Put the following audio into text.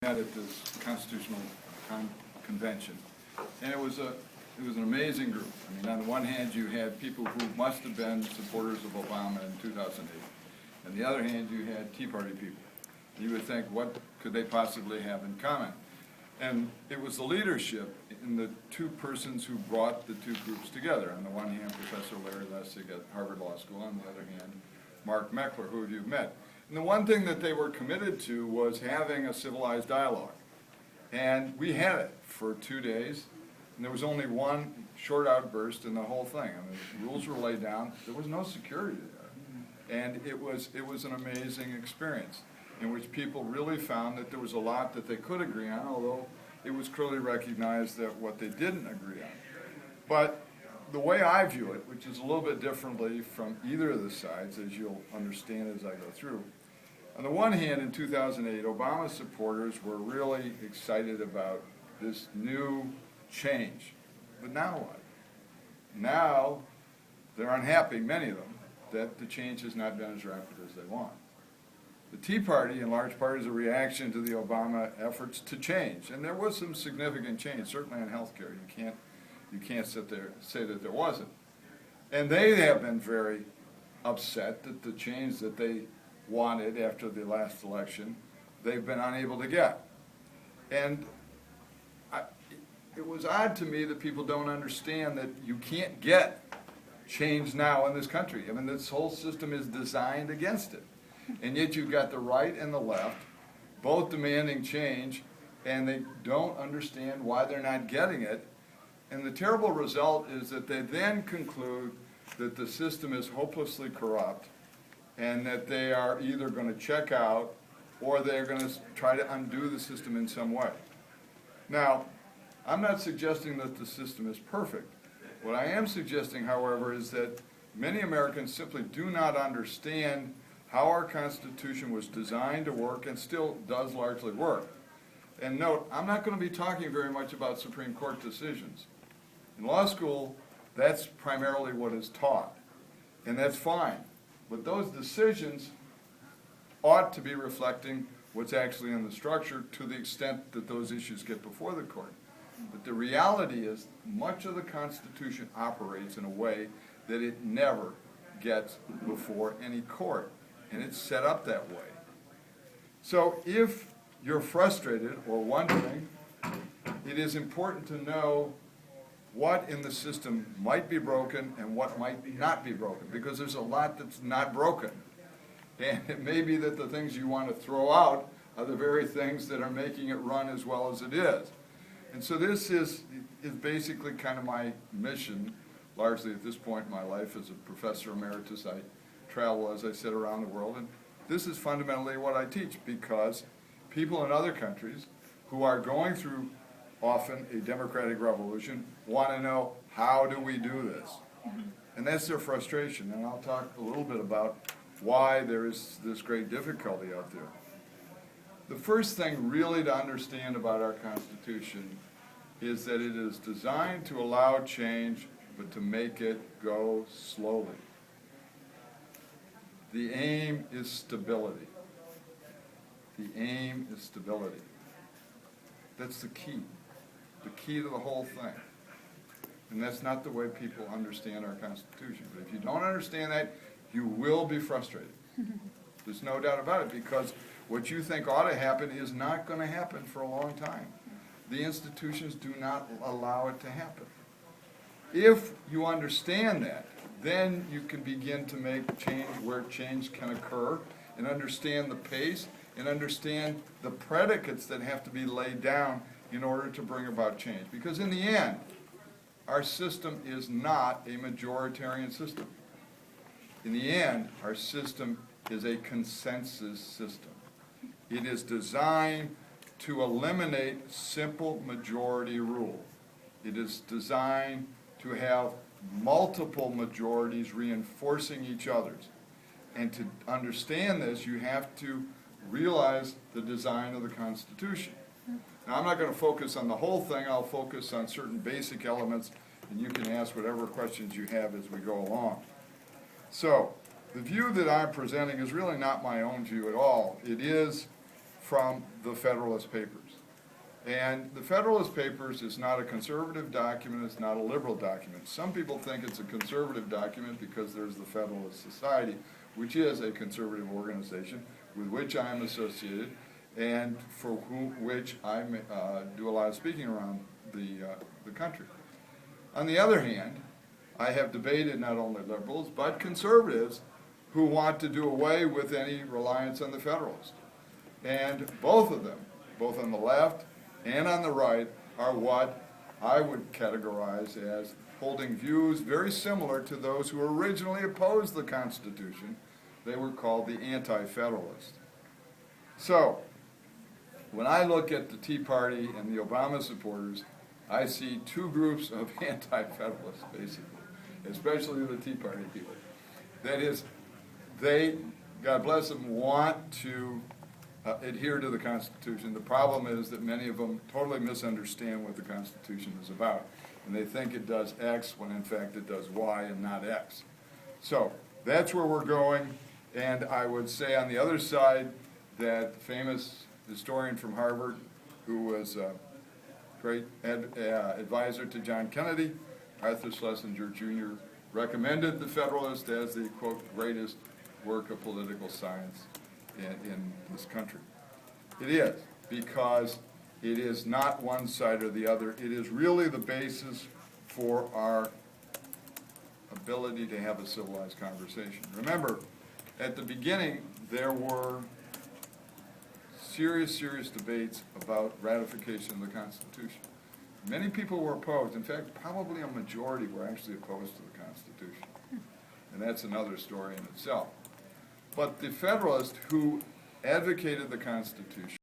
At this constitutional convention, and it was an amazing group. I mean, on the one hand, you had people who must have been supporters of Obama in 2008, and the other hand, you had Tea Party people. You would think, what could they possibly have in common? And it was the leadership in the two persons who brought the two groups together. On the one hand, Professor Larry Lessig at Harvard Law School. On the other hand, Mark Meckler, who you've met. And the one thing that they were committed to was having a civilized dialogue. And we had it for 2 days, and there was only one short outburst in the whole thing. I mean, the rules were laid down. There was no security there. And it was an amazing experience in which people really found that there was a lot that they could agree on, although it was clearly recognized that what they didn't agree on. But the way I view it, which is a little bit differently from either of the sides, as you'll understand as I go through, on the one hand, in 2008, Obama supporters were really excited about this new change. But now what? Now they're unhappy, many of them, that the change has not been as rapid as they want. The Tea Party, in large part, is a reaction to the Obama efforts to change. And there was some significant change, certainly in health care. You can't sit there and say that there wasn't. And they have been very upset that the change that they wanted after the last election, they've been unable to get. And it was odd to me that people don't understand that you can't get change now in this country. I mean, this whole system is designed against it. And yet you've got the right and the left both demanding change, and they don't understand why they're not getting it. And the terrible result is that they then conclude that the system is hopelessly corrupt, and that they are either going to check out or they're going to try to undo the system in some way. Now, I'm not suggesting that the system is perfect. What I am suggesting, however, is that many Americans simply do not understand how our Constitution was designed to work and still does largely work. And note, I'm not going to be talking very much about Supreme Court decisions. In law school, that's primarily what is taught, and that's fine. But those decisions ought to be reflecting what's actually in the structure to the extent that those issues get before the court. But the reality is much of the Constitution operates in a way that it never gets before any court, and it's set up that way. So if you're frustrated or wondering, it is important to know what in the system might be broken and what might not be broken, because there's a lot that's not broken. And it may be that the things you want to throw out are the very things that are making it run as well as it is. And so this is basically kind of my mission, largely at this point in my life as a professor emeritus. I travel, as I said, around the world, and this is fundamentally what I teach, because people in other countries who are going through often a democratic revolution want to know, how do we do this? And that's their frustration, and I'll talk a little bit about why there is this great difficulty out there. The first thing really to understand about our Constitution is that it is designed to allow change, but to make it go slowly. The aim is stability. The aim is stability. That's the key to the whole thing. And that's not the way people understand our Constitution. But if you don't understand that, you will be frustrated. There's no doubt about it, because what you think ought to happen is not going to happen for a long time. The institutions do not allow it to happen. If you understand that, then you can begin to make change where change can occur, and understand the pace, and understand the predicates that have to be laid down in order to bring about change. Because in the end, our system is not a majoritarian system. In the end, our system is a consensus system. It is designed to eliminate simple majority rule. It is designed to have multiple majorities reinforcing each other's. And to understand this, you have to realize the design of the Constitution. Now, I'm not going to focus on the whole thing. I'll focus on certain basic elements, and you can ask whatever questions you have as we go along. So, the view that I'm presenting is really not my own view at all. It is from the Federalist Papers. And the Federalist Papers is not a conservative document, it's not a liberal document. Some people think it's a conservative document because there's the Federalist Society, which is a conservative organization with which I'm associated and for which I do a lot of speaking around the country. On the other hand, I have debated not only liberals but conservatives who want to do away with any reliance on the Federalist. And both of them, both on the left and on the right, are what I would categorize as holding views very similar to those who originally opposed the Constitution. They were called the anti-Federalists. So, when I look at the Tea Party and the Obama supporters, I see two groups of anti-Federalists, basically, especially the Tea Party people. That is, they, God bless them, want to adhere to the Constitution. The problem is that many of them totally misunderstand what the Constitution is about, and they think it does X when in fact it does Y and not X. So that's where we're going, and I would say on the other side that the famous historian from Harvard, who was a great advisor to John Kennedy, Arthur Schlesinger Jr., recommended the Federalist as the, quote, greatest work of political science in this country. It is, because it is not one side or the other. It is really the basis for our ability to have a civilized conversation. Remember, at the beginning, there were serious debates about ratification of the Constitution. Many people were opposed. In fact, probably a majority were actually opposed to the Constitution. And that's another story in itself. But the Federalists who advocated the Constitution